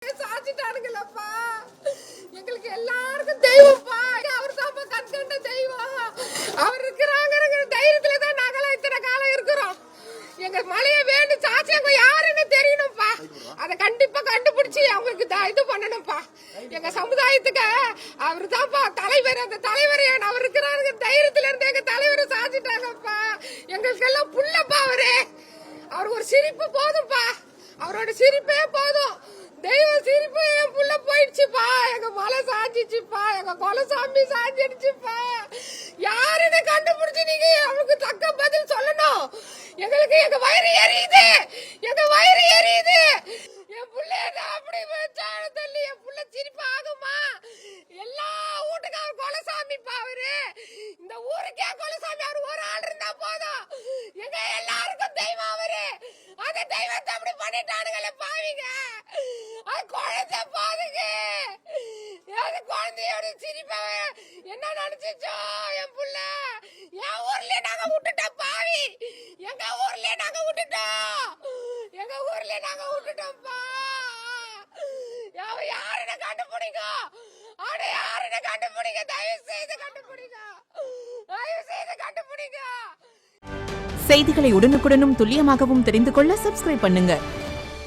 சாச்சிட்டானுங்களப்பா. எங்களுக்கு எல்லாருக்கும் தெய்வம்ப்பா. அவர் தான்ப்பா கண்கண்ட தெய்வம். அவர் இருக்கிறாங்கிற தைரியத்துல தான் நாங்களாம் இத்தனை காலம் இருக்கிறோம். எங்க மலைய வேண்டு சாட்சி அவங்க யாருன்னு தெரியணும்ப்பா. அதை கண்டிப்பா கண்டுபிடிச்சு அவங்களுக்கு இது பண்ணணும்ப்பா. எங்க சமுதாயத்துக்கு அவர் தான்ப்பா தலைவர். அந்த தலைவர் அவர் இருக்கிறாருங்க தைரியத்துல இருந்து எங்க தலைவரை சாச்சிட்டாங்கப்பா. எங்களுக்கு எல்லாம் புள்ளப்பா அவரு. அவர் ஒரு சிரிப்பு போதும்ப்பா. அவரோட சிரிப்பே போதும். தெய்வ சிரிப்பு என் புள்ள போயிடுச்சுப்பா. எங்க மலை சாஞ்சிச்சுப்பா. எங்க கொலசாமி சாஞ்சிடுச்சுப்பா. யாருன்னு கண்டுபிடிச்சு நீங்க அவனுக்கு தக்க பதில் சொல்லணும். எங்களுக்கு எங்க வயிறு எரியுது. எங்க வயிறு எரியுது. என் புள்ள அப்படி தள்ளி என் புள்ள சிரிப்பு ஆகுமா? எல்லா வீட்டுக்கும் கொலசாமிப்பா அவரு. இந்த ஊருக்கே கொலசாமி அவர் ஒரு ஆள் இருந்தா போதும். எங்க எல்லாருக்கும் தெய்வம் அவரு. அந்த தெய்வத்தை அப்படி பண்ணிட்டானுங்களே பாவிங்க. அது குழந்தை பாருங்க. அது குழந்தையோட சிரிப்ப என்ன நினைச்சோ என் புள்ள. என் ஊர்ல நாங்க விட்டுட்டோம் பாவி. எங்க ஊர்ல நாங்க விட்டுட்டோம். எங்க ஊர்ல நாங்க விட்டுட்டோம்ப்பா. யாருன்னு கண்டுபிடிங்க. அவனை யாருன்னு கண்டுபிடிங்க. தயவு செய்து கண்டுபிடிங்க. தயவு செய்து கண்டுபிடிங்க. செய்திகளை உடனுக்குடனும் துல்லியமாகவும் தெரிந்து கொள்ள சப்ஸ்கிரைப் பண்ணுங்க.